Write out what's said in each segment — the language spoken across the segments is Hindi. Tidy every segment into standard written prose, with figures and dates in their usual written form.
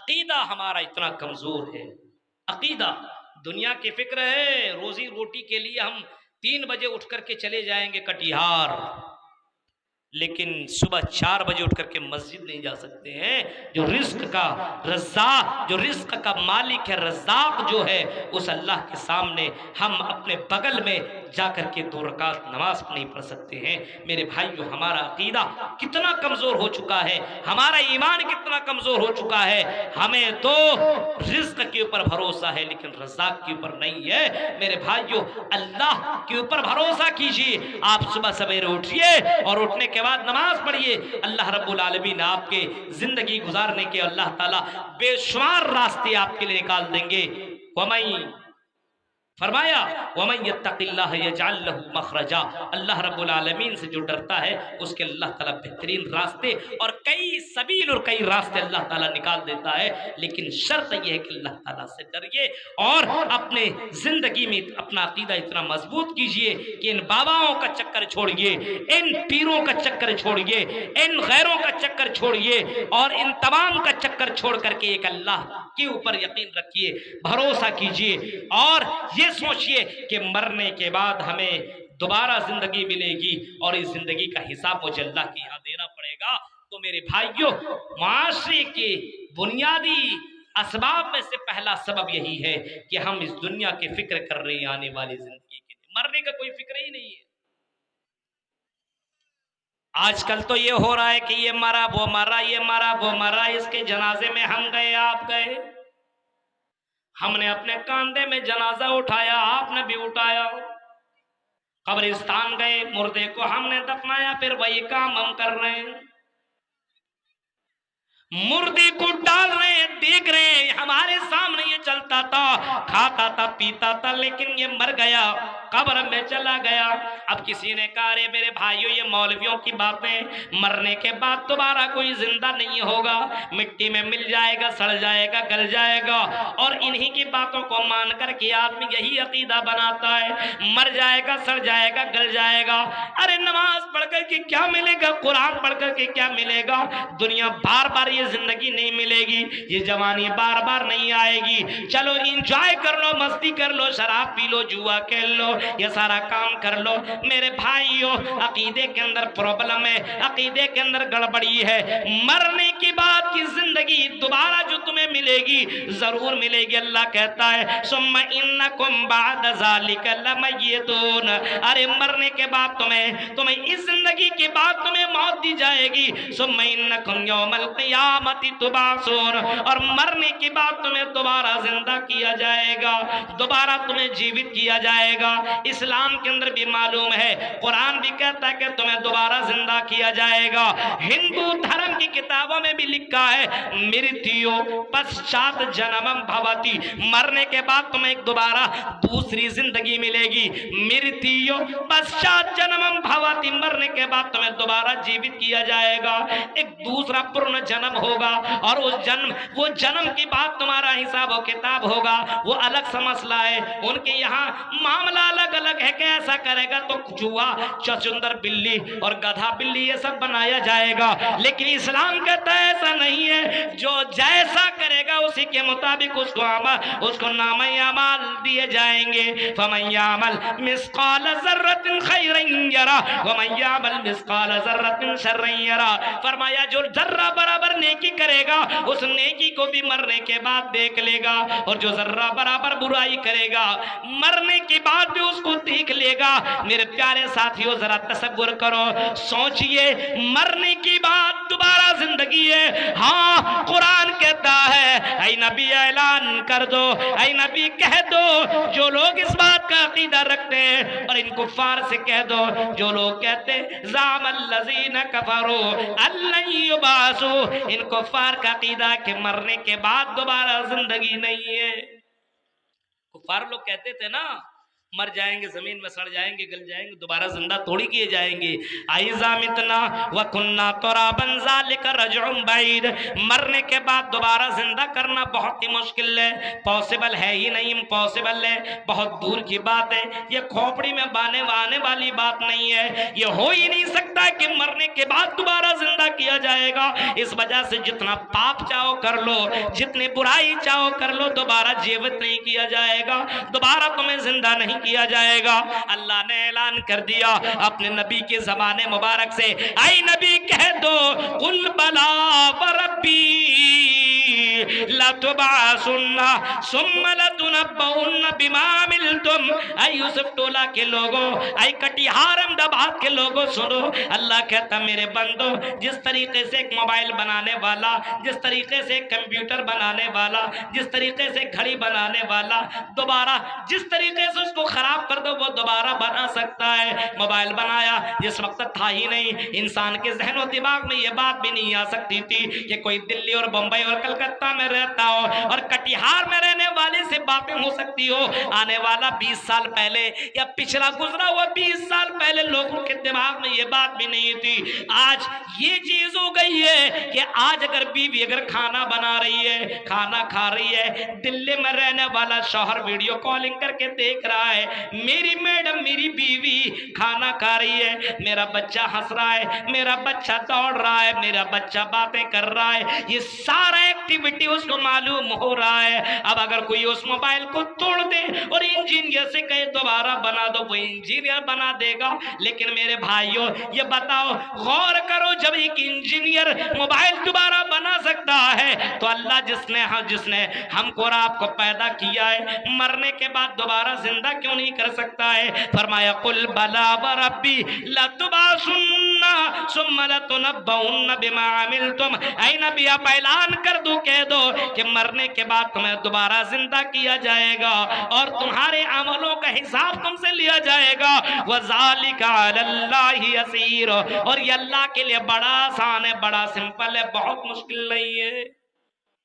अकीदा हमारा इतना कमजोर है। अकीदा, दुनिया की फिक्र है, रोजी रोटी के लिए हम 3 बजे उठ करके चले जाएंगे कटिहार, लेकिन सुबह 4 बजे उठ करके मस्जिद नहीं जा सकते हैं। जो रिस्क का रज़्ज़ाक़, जो रिस्क का मालिक है, रज़्ज़ाक़ जो है, उस अल्लाह के सामने हम अपने बगल में जा करके 2 रकात नमाज नहीं पढ़ सकते हैं। मेरे भाइयों, हमारा अकीदा कितना कमज़ोर हो चुका है, हमारा ईमान कितना कमज़ोर हो चुका है। हमें तो रिस्क के ऊपर भरोसा है लेकिन रज़्ज़ाक़ के ऊपर नहीं है। मेरे भाइयों, अल्लाह के ऊपर भरोसा कीजिए। आप सुबह सवेरे उठिए और उठने के बाद नमाज पढ़िए। अल्लाह रब्बुल आलमीन आपके जिंदगी गुजारने के अल्लाह ताला बेशुमार रास्ते आपके लिए निकाल देंगे। वमई फरमाया वमन यत्तक़िल्लाह यजअल लहू मखरजा, अल्लाह रब्बुल आलमीन से जो डरता है उसके अल्लाह ताला बेहतरीन रास्ते और कई सबील और कई रास्ते अल्लाह ताला निकाल देता है। लेकिन शर्त यह है कि अल्लाह ताला से डरिए और अपने जिंदगी में अपना अकीदा इतना मजबूत कीजिए कि इन बाबाओं का चक्कर छोड़िए, इन पीरों का चक्कर छोड़िए, इन गैरों का चक्कर छोड़िए और इन तमाम का चक्कर छोड़ करके एक अल्लाह के ऊपर यकीन रखिए, भरोसा कीजिए और ये सोचिए कि मरने के बाद हमें दोबारा जिंदगी मिलेगी और इस जिंदगी का हिसाब मुझे अल्लाह के यहाँ देना पड़ेगा। तो मेरे भाइयों, माशरे के बुनियादी असबाब में से पहला सबब यही है कि हम इस दुनिया की फिक्र कर रहे हैं आने वाली जिंदगी के लिए, मरने का कोई फिक्र ही नहीं है। आजकल तो ये हो रहा है कि ये मरा वो मरा, ये मरा वो मरा, इसके जनाजे में हम गए आप गए, हमने अपने कांधे में जनाजा उठाया, आपने भी उठाया, कब्रिस्तान गए, मुर्दे को हमने दफनाया, फिर वही काम हम कर रहे हैं। मुर्दे को डाल रहे हैं, देख रहे हैं, हमारे सामने ये चलता था, खाता था, पीता था, लेकिन ये मर गया, कब्र में चला गया। अब किसी ने कहा अरे मेरे भाइयों, ये मौलवियों की बातें, मरने के बाद दोबारा कोई जिंदा नहीं होगा, मिट्टी में मिल जाएगा, सड़ जाएगा, गल जाएगा, और इन्हीं की बातों को मान करके आदमी यही अकीदा बनाता है, मर जाएगा, सड़ जाएगा, गल जाएगा। अरे नमाज पढ़ करके क्या मिलेगा, कुरान पढ़ करके क्या मिलेगा, दुनिया बार बार ये जिंदगी नहीं मिलेगी, ये जवानी बार बार नहीं आएगी, चलो इंजॉय कर लो, मस्ती कर लो, शराब पी लो, जुआ खेल लो, ये सारा काम कर लो। मेरे भाइयों, अकीदे के अंदर प्रॉब्लम है, अकीदे के अंदर गड़बड़ी है। मरने के बाद की जिंदगी दोबारा जो तुम्हें मिलेगी जरूर मिलेगी। अल्लाह कहता है सुम्मा इन्नकुम बाद ज़ालिका लमय्यतून, अरे मरने के बाद तुम्हें इस जिंदगी के बाद तुम्हें मौत दी जाएगी। सुम्मा इन्नकुम यौमल क़ियामति तुबासून, और मरने के बाद तुम्हें दोबारा जिंदा किया जाएगा, दोबारा तुम्हें जीवित किया जाएगा। इस्लाम के अंदर भी मालूम है, कुरान भी कहता है कि तुम्हें दोबारा जिंदा किया जाएगा। हिंदू धर्म की किताबों में भी लिखा है मृत्यु पश्चात जन्मम भवति, मरने के बाद तुम्हें एक दोबारा दूसरी जिंदगी मिलेगी। मृत्यु पश्चात जन्मम भवति, मरने के बाद तुम्हें दोबारा जीवित किया जाएगा, एक दूसरा पूर्ण जन्म होगा, और वो जन्म के बाद तुम्हारा हिसाब और किताब होगा, वो अलग सा मसला है। उनके यहाँ मामला अलग अलग है कि ऐसा करेगा तो जुआ, चचुंदर बिल्ली और गधा बिल्ली ये सब बनाया जाएगा, लेकिन इस्लाम कहता है ऐसा नहीं है, जो जैसा करेगा उसी के मुताबिक उसको नामे अमाल दिए जाएंगे। फमन यामल मिस्काल ज़र्रतिन खैरन यरा वमन यामल मिस्काल ज़र्रतिन शर्रन यरा, फरमाया जो जर्रा बराबर नेकी करेगा उस नेकी को भी मरने के बाद देख लेगा, और जो जर्रा बराबर बुराई करेगा मरने के बाद भी उसको देख लेगा। मेरे प्यारे साथियों, जरा तसव्वुर करो, सोचिए, मरने के बाद दोबारा जिंदगी है। हाँ, कुरान कहता है ऐ नबी ऐलान कर दो, ऐ नबी कह दो, जो लोग इस बात का अकीदा रखते हैं, और इन कुफ्फार से कह दो जो लोग कहते ज़ामल लज़ीना कफरू अल्लन युबासु, इन कुफ्फार का अकीदा कि मरने के बाद दोबारा जिंदगी नहीं है। कुफ्फार लोग कहते थे ना मर जाएंगे, जमीन में सड़ जाएंगे, गल जाएंगे, दोबारा जिंदा थोड़ी किए जाएंगे। आइजा मितना व कुन्ना तुराबन ज़ालिका रज्उन बैद, मरने के बाद दोबारा जिंदा करना बहुत ही मुश्किल है, पॉसिबल है ही नहीं, इम्पॉसिबल है, बहुत दूर की बात है। ये खोपड़ी में बाने आने वाली बात नहीं है, ये हो ही नहीं सकता कि मरने के बाद दोबारा जिंदा किया जाएगा। इस वजह से जितना पाप चाहो कर लो, जितनी बुराई चाहो कर लो, दोबारा जीवित नहीं किया जाएगा, दोबारा तुम्हें जिंदा नहीं किया जाएगा। अल्लाह ने ऐलान कर दिया अपने नबी के जमाने मुबारक से, आई नबी कह दो, कुल बला व रब्बी लतुबासुन्ना सुम्मा लतुनब्बउन्ना बिमा अमिलतुम। ऐ यूसुफ टोला के लोगों, ऐ कटिहार अहमदाबाद के लोगों, सुनो, अल्लाह कहता मेरे बंदो, जिस तरीके से एक मोबाइल बनाने वाला, जिस तरीके से कंप्यूटर बनाने वाला, जिस तरीके से घड़ी बनाने वाला दोबारा जिस तरीके से उसको खराब कर दो वो दोबारा बना सकता है। मोबाइल बनाया जिस वक्त था ही नहीं, इंसान के जहन और दिमाग में ये बात भी नहीं आ सकती थी कि कोई दिल्ली और बंबई और कलकत्ता में रहता हो और कटिहार में रहने वाले से बातें हो सकती हो। आने वाला 20 साल पहले या पिछला गुजरा हुआ 20 साल पहले लोगों के दिमाग में ये बात भी नहीं थी। आज ये चीज हो गई है कि आज अगर बीवी अगर खाना बना रही है, खाना खा रही है, दिल्ली में रहने वाला शौहर वीडियो कॉलिंग करके देख रहा है, मेरी मैडम मेरी बीवी खाना खा रही है, मेरा बच्चा हंस रहा है, मेरा बच्चा दौड़ रहा है, मेरा बच्चा बातें कर रहा है, ये सारा एक्टिविटी उसको मालूम हो रहा है। अब अगर कोई उस मोबाइल को तोड़ दे और इंजीनियर से कहे दोबारा बना दो, वो इंजीनियर बना देगा। लेकिन मेरे भाइयों ये बताओ, गौर करो, जब एक इंजीनियर मोबाइल दोबारा बना सकता है तो अल्लाह जिसने हमको और आपको पैदा किया है, मरने के बाद दोबारा जिंदा क्यों नहीं कर सकता है? फरमाया कुल बला व रब्बी लतुबासुन्ना सुम्मा लतुनब्बउन्ना बिमा अमिलतुम। ऐ नबी आप ऐलान कर दो, कह दो कि मरने के बाद तुम्हें दोबारा जिंदा किया जाएगा और तुम्हारे अमलों का हिसाब तुमसे लिया जाएगा। व ज़ालिका अलल्लाहि यसीर, और ये अल्लाह के लिए बड़ा आसान है, बड़ा सिंपल है, बहुत मुश्किल नहीं है,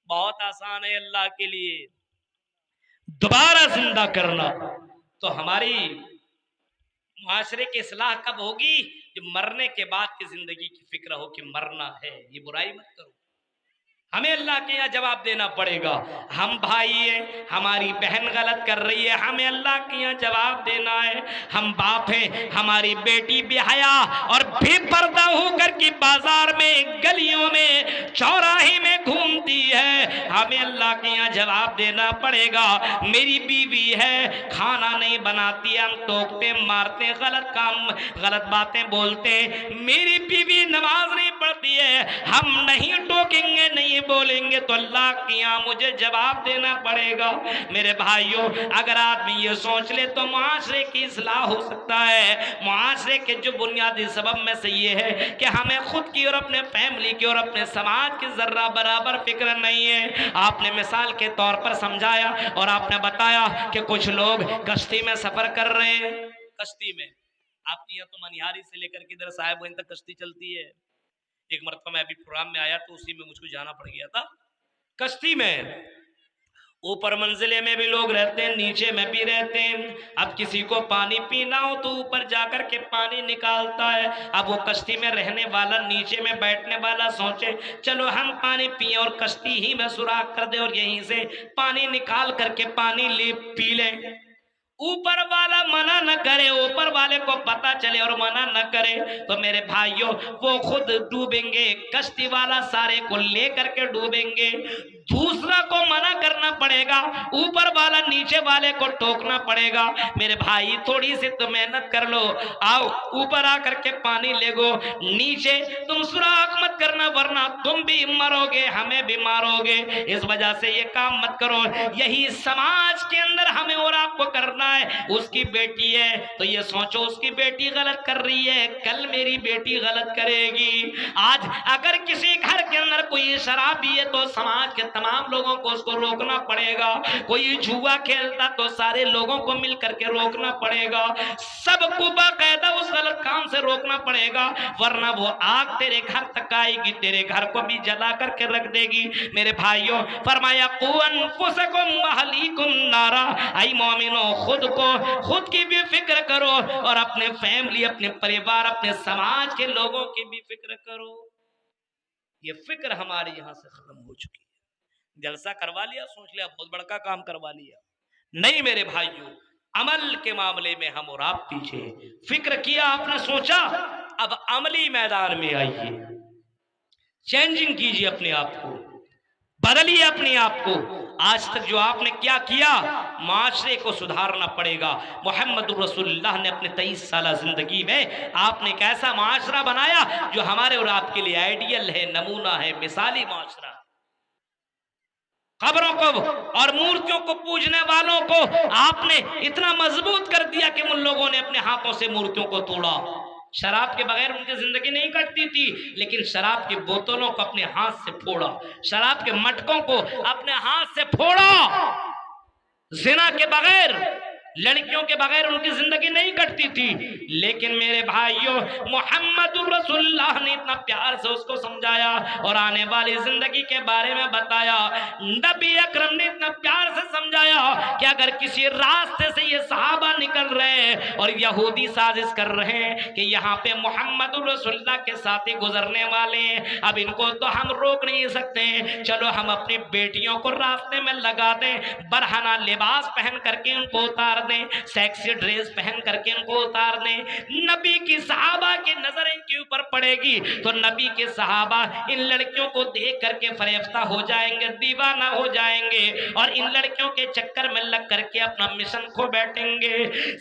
बहुत आसान है अल्लाह के लिए दोबारा जिंदा करना। तो हमारी मुआशरे की इस्लाह कब होगी? जब मरने के बाद की जिंदगी की फिक्र हो कि मरना है, ये बुराई मत करो। हमें अल्लाह के यहाँ जवाब देना पड़ेगा। हम भाई हैं, हमारी बहन गलत कर रही है, हमें अल्लाह के यहाँ जवाब देना है। हम बाप हैं, हमारी बेटी बेहया और बेपर्दा होकर के बाजार में, गलियों में, चौराहे में घूमती है, हमें अल्लाह के यहाँ जवाब देना पड़ेगा। मेरी बीवी है, खाना नहीं बनाती, हम टोकते मारते, गलत काम गलत बातें बोलते। मेरी बीवी नमाज नहीं पढ़ती है, हम नहीं टोकेंगे, नहीं बोलेंगे तो अल्लाह के यहाँ मुझे जवाब देना पड़ेगा। मेरे भाइयों, अगर आदमी ये सोच ले तो मुआशरे की इस्लाह हो सकता है। मुआशरे के जो बुनियादी सबब में से ये है कि हमें खुद की और अपने फैमिली की और अपने समाज की जर्रा बराबर फिक्र नहीं है। आपने मिसाल के तौर पर समझाया और आपने बताया कि कुछ लोग कश्ती में सफर कर रहे हैं। कश्ती में आपकी यहाँ तो मनिहारी से लेकर के इधर साहेबगंज तक कश्ती चलती है। एक मरतबा मैं अभी प्रोग्राम में आया तो उसी में मुझको जाना पड़ गया था। कश्ती में ऊपर मंजिले में भी लोग रहते हैं, नीचे में भी रहते हैं। अब किसी को पानी पीना हो तो ऊपर जाकर के पानी निकालता है। अब वो कश्ती में रहने वाला, नीचे में बैठने वाला सोचे चलो हम पानी पिए और कश्ती ही में सुराख कर दे और यहीं से पानी निकाल करके पानी ले पी ले। ऊपर वाला मना न करे, ऊपर वाले को पता चले और मना न करे तो मेरे भाइयों वो खुद डूबेंगे, कश्ती वाला सारे को लेकर के डूबेंगे। दूसरा को मना करना पड़ेगा, ऊपर वाला नीचे वाले को टोकना पड़ेगा। मेरे भाई थोड़ी सी तो मेहनत कर लो, आओ ऊपर आकर के पानी ले गो, नीचे तुम सुराख मत करना वरना तुम भी मरोगे, हमें भी मारोगे। इस वजह से ये काम मत करो। यही समाज के अंदर हमें और आपको करना है। उसकी बेटी है तो ये सोचो उसकी बेटी गलत कर रही है, कल मेरी बेटी गलत करेगी। आज अगर किसी घर के अंदर कोई शराबी है तो समाज के तमाम लोगों को उसको रोकना पड़ेगा। पड़ेगा। कोई जुआ खेलता तो सारे लोगों को मिल करके रोकना पड़ेगा, सबको बाकायदा उस गलत काम से रोकना पड़ेगा, वरना वो आग तेरे घर तक आएगी, तेरे घर को भी जला करके रख देगी। मेरे भाइयों, फरमाया कू अनफुसकुम व अहलीकुम नारा, ऐ मोमिनो खुद की भी फिक्र करो और अपने फैमिली, अपने परिवार, अपने समाज के लोगों की भी फिक्र करो। ये फिक्र हमारे यहां से खत्म हो चुकी है। जलसा करवा लिया, सोच लिया बहुत बड़का काम करवा लिया, नहीं मेरे भाइयों, अमल के मामले में हम और आप पीछे। फिक्र किया आपने, सोचा, अब अमली मैदान में आइए, चेंजिंग कीजिए अपने आप को, बदलिए अपने आप को। आज तक जो आपने क्या किया, माशरे को सुधारना पड़ेगा। मोहम्मद रसूलुल्लाह ने अपने 23 साल जिंदगी में आपने एक ऐसा माशरा बनाया जो हमारे और आपके लिए आइडियल है, नमूना है, मिसाली माशरा। कब्रों को और मूर्तियों को पूजने वालों को आपने इतना मजबूत कर दिया कि उन लोगों ने अपने हाथों से मूर्तियों को तोड़ा। शराब के बगैर उनकी जिंदगी नहीं कटती थी, लेकिन शराब की बोतलों को अपने हाथ से फोड़ा, शराब के मटकों को अपने हाथ से फोड़ा। जिना के बगैर, लड़कियों के बगैर उनकी जिंदगी नहीं कटती थी। लेकिन मेरे भाइयों, मोहम्मद रसूलुल्लाह ने इतना प्यार से उसको समझाया और आने वाली जिंदगी के बारे में बताया। नबी अकरम ने इतना प्यार से समझाया कि अगर किसी रास्ते से ये सहाबा निकल रहे हैं और यहूदी साजिश कर रहे हैं कि यहाँ पे मोहम्मद रसूलुल्लाह के साथ ही गुजरने वाले हैं, अब इनको तो हम रोक नहीं सकते, चलो हम अपनी बेटियों को रास्ते में लगा दें, बरहना लिबास पहन करके उनको उतार दें, सेक्सी ड्रेस पहन करके उनको उतार दें। नबी की सहाबा की नजर इनके ऊपर पड़ेगी तो नबी के सहाबा इन लड़कियों को देख करके फरेफ्ता हो जाएंगे, दीवाना हो जाएंगे और इन लड़कियों के चक्कर में लग करके अपना मिशन खो बैठेंगे।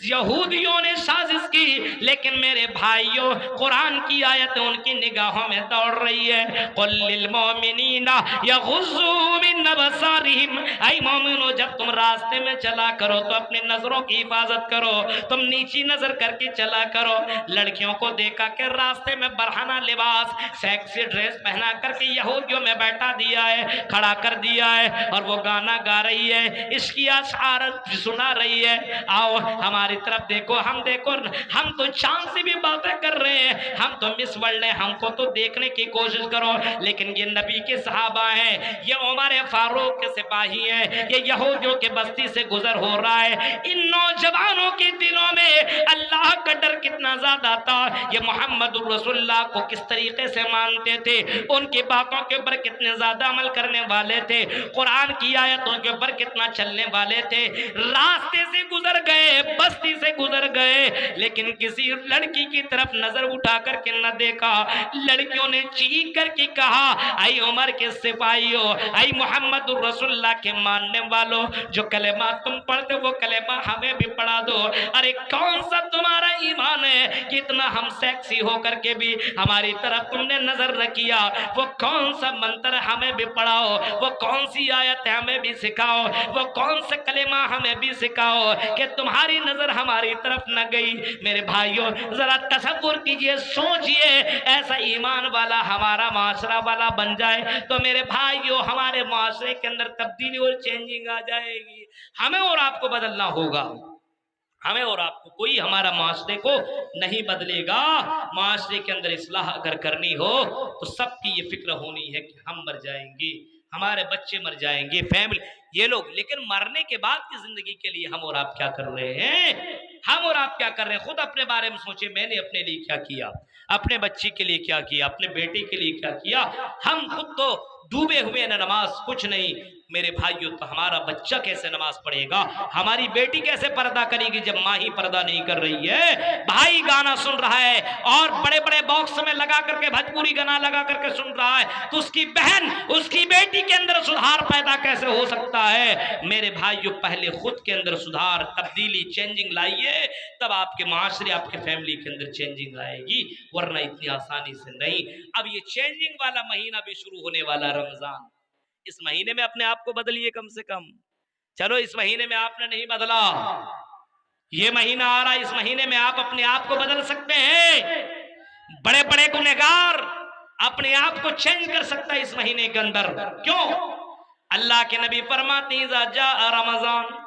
यहूदियों ने साजिश की, लेकिन मेरे भाइयों, कुरान की आयत उनकी निगाहों में दौड़ रही है। कुल लिल मोमिनीना यगुज़्ज़ू मिन अबसारिहिम, ऐ मोमिनो, जब तुम रास्ते में चला करो तो अपने नजरों की हिफाजत करो, तुम नीची नजर करके चला करो। लड़कियों को देखा कि रास्ते में बरहाना लिबास, सेक्सी ड्रेस पहना करके यहूदियों में बैठा दिया है, खड़ा कर दिया है और वो गाना गा रही है, इसकी अशार सुना रही है। आओ हमारी तरफ देखो, हम देखो, हम तो चांद से भी बातें कर रहे हैं, हम तो मिस वर्ल्ड है, हमको तो देखने की कोशिश करो। लेकिन ये नबी के सहाबा हैं, ये उमर फारूक के सिपाही हैं, ये यहूदियों के बस्ती से गुजर हो रहा है। इन नौजवानों के दिलों में अल्लाह का डर कितना ज्यादा था, ये मोहम्मद रसूलुल्लाह को किस तरीके से मानते थे, उनकी बातों के ऊपर कितने ज्यादा अमल करने वाले थे, कुरान की आयतों के ऊपर कितना चलने वाले थे। रास्ते से गुजर गए, बस्ती से गुजर गए, लेकिन किसी लड़की की तरफ नजर उठा करके न देखा। लड़कियों ने चीख करके कहा, आई उमर के सिपाहियों, आई मोहम्मद रसूलुल्लाह के मानने वालों, जो कलेमा तुम पढ़ते वो कलेमा हमें भी पढ़ा दो। अरे कौन सा तुम्हारा ईमान है कि इतना हम सेक्सी होकर के भी हमारी तरफ तुमने नजर न किया? वो कौन सा मंत्र हमें भी पढ़ाओ, वो कौन सी आयत हमें भी सिखाओ, वो कौन सा कलेमा हमें भी सिखाओ कि तुम्हारी नजर हमारी तरफ न गई। मेरे भाइयों, जरा तसव्वुर कीजिए, सोचिए, ऐसा ईमान वाला हमारा माशरा वाला बन जाए तो मेरे भाइयों, हमारे माशरे के अंदर तब्दीली और चेंजिंग आ जाएगी। हमें और आपको बदलना होगा, हमें और आपको, कोई हमारा माशरे को नहीं बदलेगा। माशरे के अंदर इस्लाह अगर करनी हो तो सबकी ये फिक्र होनी है कि हम मर जाएंगे, हमारे बच्चे मर जाएंगे, फैमिली, ये लोग। लेकिन मरने के बाद की जिंदगी के लिए हम और आप क्या कर रहे हैं? हम और आप क्या कर रहे हैं? खुद अपने बारे में सोचे, मैंने अपने लिए क्या किया, अपने बच्चे के लिए क्या किया, अपने बेटे के लिए क्या किया। हम खुद तो डूबे हुए न नमाज कुछ नहीं। मेरे भाइयों, तो हमारा बच्चा कैसे नमाज पढ़ेगा, हमारी बेटी कैसे पर्दा करेगी जब माँ ही पर्दा नहीं कर रही है? भाई गाना सुन रहा है और बड़े बड़े बॉक्स में लगा करके भोजपुरी गाना लगा करके सुन रहा है, तो उसकी बहन, उसकी बेटी के अंदर सुधार पैदा कैसे हो सकता है? मेरे भाइयों, पहले खुद के अंदर सुधार, तब्दीली, चेंजिंग लाइए, तब आपके माशरे, आपके फैमिली के अंदर चेंजिंग आएगी, वरना इतनी आसानी से नहीं। अब ये चेंजिंग वाला महीना भी शुरू होने वाला, रमजान। इस महीने में अपने आप को बदलिए कम से कम। चलो, इस महीने में आपने नहीं बदला, ये महीना आ रहा है, इस महीने में आप अपने आप को बदल सकते हैं। बड़े बड़े गुनहगार अपने आप को चेंज कर सकता है इस महीने के अंदर। क्यों? अल्लाह के नबी फरमाते हैं इज़ा जाअ रमज़ान,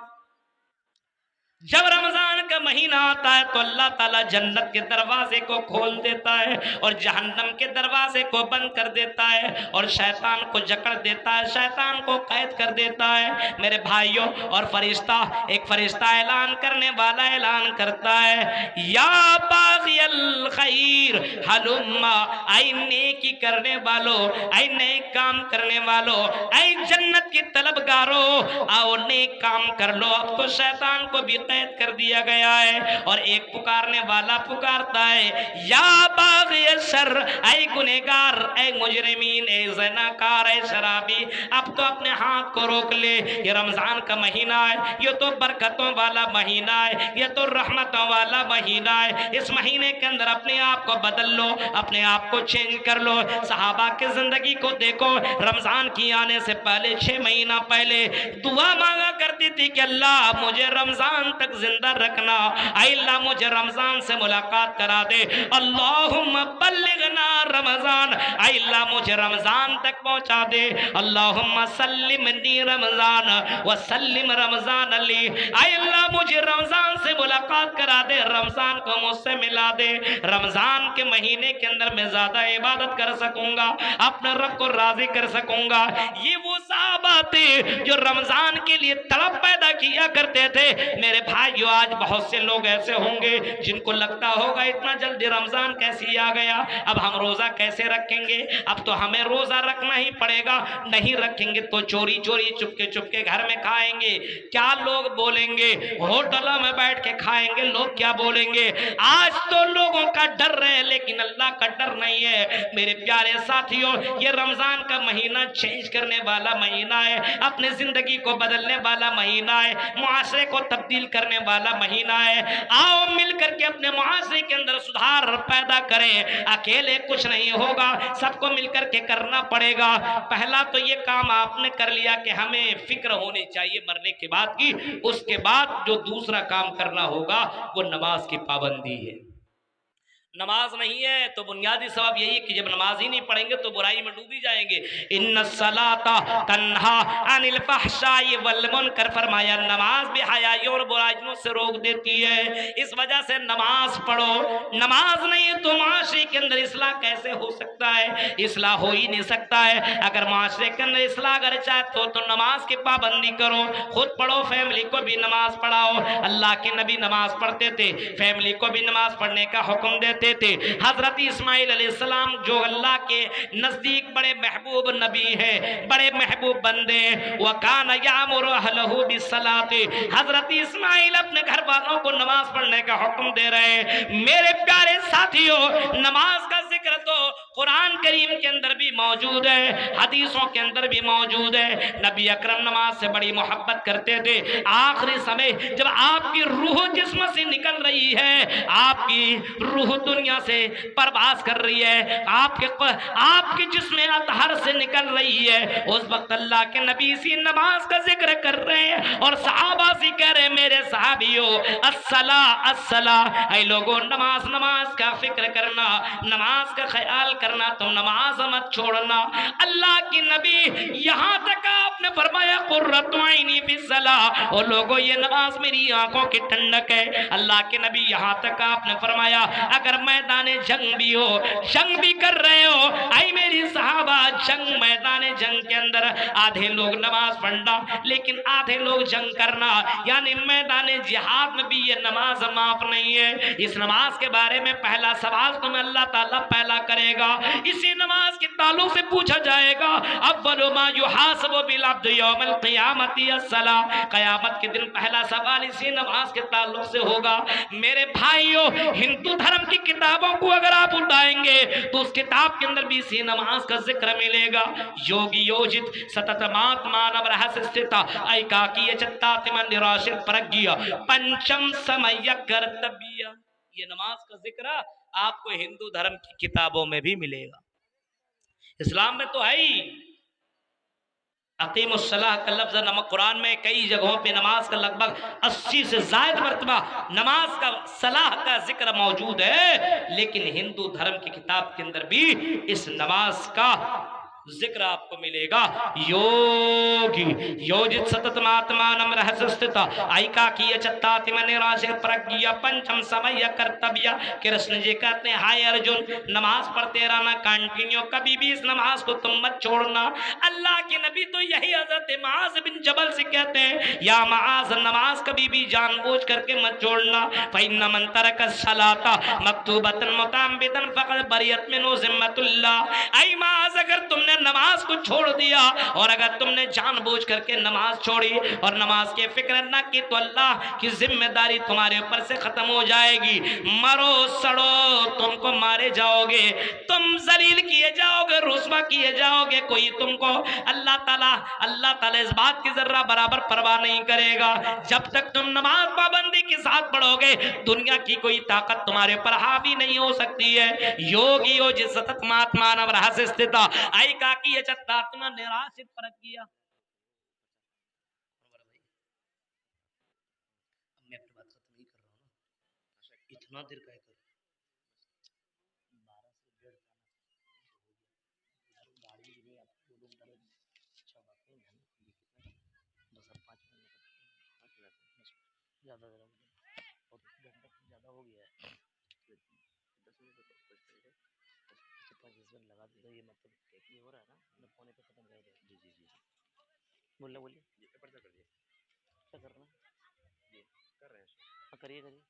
जब रमजान का महीना आता है तो अल्लाह ताला जन्नत के दरवाजे को खोल देता है और जहन्नम के दरवाजे को बंद कर देता है और शैतान को जकड़ देता है, शैतान को कैद कर देता है। मेरे भाइयों, और फरिश्ता, एक फरिश्ता ऐलान करने वाला ऐलान करता है, या बाग़ियल खैर हलुम्मा, आई नेकी करने वालों, आई नेक काम करने वालों, आई जन्नत की तलबगारों, आओ नेक काम कर लो। अब तो शैतान को भी कैद कर दिया गया है और एक पुकारने वाला पुकारता है, या बाग़िय शर, ऐ गुनहगार, ऐ मुजरिमीन, ऐ ज़नाकार, ऐ शराबी, अब तो अपने हाथ को रोक ले। ये रमजान का महीना है, ये तो बरकतों वाला महीना है, ये तो रहमतों वाला महीना है। इस महीने के अंदर अपने आप को बदल लो, अपने आप को चेंज कर लो। सहाबा की जिंदगी को देखो, रमजान की आने से पहले 6 महीना पहले दुआ मांगा करती थी कि अल्लाह मुझे रमजान तक जिंदा रखना, अल्लाह मुझे रमजान से मुलाकात करा दे, अल्लाहुम्मा बल्लिगना रमजान, अल्लाह मुझे रमजान तक पहुंचा दे, अल्लाहुम्मा सल्लिमनी रमजान व सल्लिम रमजान अली, अल्लाह मुझे रमजान से मुलाकात करा दे, रमजान को मुझसे मिला दे। रमजान के महीने के अंदर मैं ज्यादा इबादत कर सकूंगा, अपने रब को राजी कर सकूंगा। ये वो सहाबा थे जो रमजान के लिए तड़प पैदा किया करते थे। मेरे भाइयों, आज बहुत से लोग ऐसे होंगे जिनको लगता होगा इतना जल्दी रमजान कैसे आ गया, अब हम रोजा कैसे रखेंगे, अब तो हमें रोजा रखना ही पड़ेगा, नहीं रखेंगे तो चोरी चोरी चुपके चुपके घर में खाएंगे। क्या लोग बोलेंगे, होटलों में बैठ के खाएंगे, लोग क्या बोलेंगे। आज तो लोगों का डर है लेकिन अल्लाह का डर नहीं है। मेरे प्यारे साथियों, ये रमजान का महीना चेंज करने वाला महीना है, अपने जिंदगी को बदलने वाला महीना है, मुआशरे को तब्दील करने वाला महीना है। आओ मिलकर के अपने मुआशरे के अंदर सुधार पैदा करें। अकेले कुछ नहीं होगा, सबको मिलकर के करना पड़ेगा। पहला तो ये काम आपने कर लिया कि हमें फिक्र होनी चाहिए मरने के बाद की, उसके बाद जो दूसरा काम करना होगा वो नमाज की पाबंदी है। नमाज नहीं है तो बुनियादी सबब यही कि जब नमाज ही नहीं पढ़ेंगे तो बुराई में डूबी जाएंगे। इन्ना सलाता तन्हा अनिल फहशाई वल मुनकर, फरमाया नमाज भी हयाइयों और बुराइयों से रोक देती है। इस वजह से नमाज पढ़ो। नमाज नहीं है तो माशरे के अंदर इस्लाह कैसे हो सकता है, इस्लाह हो ही नहीं सकता है। अगर माशरे के अंदर इस्लाह अगर चाहते तो नमाज की पाबंदी करो, खुद पढ़ो, फैमिली को भी नमाज पढ़ाओ। अल्लाह के नबी नमाज पढ़ते थे, फैमिली को भी नमाज पढ़ने का हुक्म देते थे। हजरत इस्माइल अलैहिस्सलाम जो अल्लाह के नजदीक बड़े महबूब नबी है, बड़े महबूब बंदे, व कान यामुरु अहलहु बिस्सलाति, हजरत इस्माइल अपने घर वालों को नमाज पढ़ने का हुक्म दे रहे हैं। मेरे प्यारे साथियों, नमाज का जिक्र तो कुरान करीम के अंदर भी मौजूद है, हदीसों के अंदर भी मौजूद है। नबी अकरम नमाज से बड़ी मोहब्बत करते थे। आखिरी समय जब आपकी रूह जिस्म से निकल रही है, आपकी रूह दुनिया से परवास कर रही है, आपके जिस्म अतहर से निकल रही है, उस वक्त अल्लाह के नबी इसी नमाज का जिक्र कर रहे हैं और सहाबा से कह रहे हैं, मेरे सहाबियों अस्सला अस्सला, ऐ लोगों नमाज नमाज का फिक्र करना, नमाज का ख्याल करना, तुम नमाज मत छोड़ना। अल्लाह के नबी यहाँ तक आपने फरमाया कुर्रतु ऐनी फिस्सलाह, और लोगों ये नमाज मेरी आंखों की ठंडक है। अल्लाह के नबी यहाँ तक आपने फरमाया अगर मैदान जंग भी हो, जंग भी कर रहे हो, आई मेरी सहाबा, जंग मैदान जंग के अंदर आधे लोग नमाज पढ़ना लेकिन आधे लोग जंग करना, यानी मैदान जिहाद में भी ये नमाज माफ नहीं है। इस नमाज के बारे में पहला सवाल तुम्हें अल्लाह ताला पहला करेगा, इसी नमाज के ताल्लुक से पूछा जाएगा। अव्वलु मा युहासबु बिल अब्द यौमल क़ियामति अस्सलाह, क़यामत के दिन पहला सवाल इसी नमाज के ताल्लुक से होगा। मेरे भाइयों, हिंदू धर्म की किताबों को अगर आप उठाएंगे तो उस किताब के अंदर भी इसी नमाज का जिक्र मिलेगा। योगी योजित सततमात मानव रहस्य स्थित ऐकाकीय चित्तात्मन निराशित प्रज्ञा पंचम समय कर्तव्य, ये नमाज का जिक्र आपको हिंदू धर्म की किताबों में भी मिलेगा। इस्लाम में तो है ही। अकीमुस्सलाह का लफ्ज़ नमक कुरान में कई जगहों पे नमाज का लगभग 80 से ज़ायद मरतबा नमाज का सलाह का जिक्र मौजूद है, लेकिन हिंदू धर्म की किताब के अंदर भी इस नमाज का जिक्र आपको मिलेगा। योगी योजित सततमात्मानम रहस्य स्थित आइका की चत्तातिम निराश प्रज्ञा पंचम समय कर्तव्य। कृष्ण जी कहते हैं हाय अर्जुन, नमाज पढ़ते रहना कंटिन्यू, कभी भी इस नमाज को तुम मत छोड़ना। अल्लाह के नबी तो यही हजरत माज बिन जबल से कहते हैं या माज, नमाज कभी भी जानबूझ करके मत छोड़ना। फइन्ना मन तरक सलाता मक्तूबतन मुताम्बिदन फक़द बरियत मिन्हु ज़िम्मतुल्लाह। ऐ माज, अगर तुमने नमाज को छोड़ दिया और अगर तुमने जानबूझ करके नमाज छोड़ी और नमाज के फिक्र न की तो अल्लाह की जिम्मेदारी तुम्हारे ऊपर से खत्म हो जाएगी। मरो सड़ो, तुमको मारे जाओगे, तुम जलील किए जाओगे, रुस्वा किए जाओगे। कोई तुमको अल्लाह ताला इस बात की जर्रा बराबर परवाह नहीं करेगा। जब तक तुम नमाज पाबंदी के साथ पढ़ोगे दुनिया की कोई ताकत तुम्हारे ऊपर हावी नहीं हो सकती है। योगी यो जिस सतत महात्मा रहस्य स्थित आई का की चत्तात्मा निराशित परक किया। मैं अपनी बात खत्म नहीं कर रहा हूँ ना, इतना देर का कर 12 से 1:30 गाड़ी भी नहीं आपको लोग डर। अच्छा बात नहीं है बस अब 5 मिनट ज़्यादा ज़्यादा और घंटा ज़्यादा हो गया है। 10 मिनट तो कुछ पहले 25 मिनट लगा दो, ये मतलब ये हो रहा है ना, मैं पौने पे खत्म कर रहा। जी जी जी बोलिए बोलिए जी, पर्चा कर दिए, क्या करना जी कर रहे हैं, हाँ करिए करिए।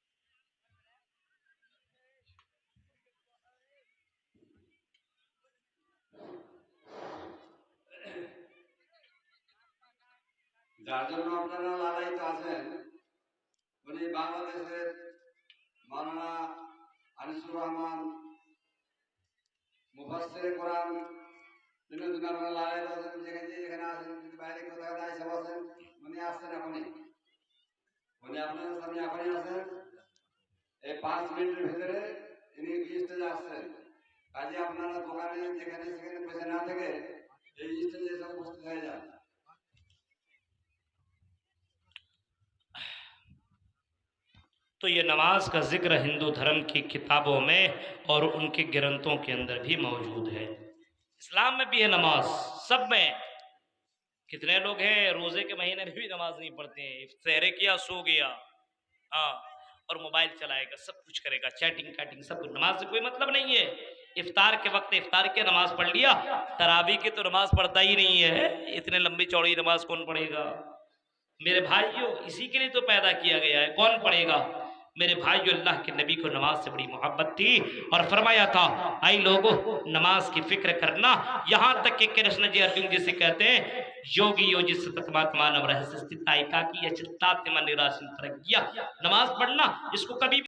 যার জন্য আপনারা লালায়িত আছেন উনি বাংলাদেশের মাওলানা আনিসুর রহমান মুফাসসিরে কোরআন, দিনের দিন আপনারা লালায়িত আছেন, যেখানে আছেন, যদি বাইরে কোথাও দায়িত্ব আছেন, উনি আসছেন এখনই, উনি আপনাদের সামনে এখনই আছেন। এই 5 মিনিটের ভিতরে ইনি স্টেজে আসছেন। কাজে আপনারা দোকানে যেখানে সেখানে বসে না থেকে এই স্টেজে এসে উপস্থিত হয়ে যান। तो ये नमाज का जिक्र हिंदू धर्म की किताबों में और उनके ग्रंथों के अंदर भी मौजूद है। इस्लाम में भी है नमाज, सब में। कितने लोग हैं रोजे के महीने में भी नमाज नहीं पढ़ते हैं, सहरे किया सो गया, हाँ, और मोबाइल चलाएगा, सब कुछ करेगा, चैटिंग कैटिंग सब कुछ। नमाज से कोई मतलब नहीं है। इफ्तार के वक्त इफ्तार की नमाज पढ़ लिया, तरावी की तो नमाज पढ़ता ही नहीं है। इतने लंबी चौड़ी नमाज कौन पढ़ेगा मेरे भाइयों? इसी के लिए तो पैदा किया गया है, कौन पढ़ेगा मेरे भाइयों? अल्लाह के नबी को नमाज से बड़ी मोहब्बत थी और फरमाया था आई लोगों नमाज की फिक्र करना। यहाँ तक कि कृष्ण जी अर्जुन जी से कहते हैं योगी योजी सततमात्मानव रहस्य स्थित आइका की निराश प्रज्ञा, नमाज पढ़ना इसको कभी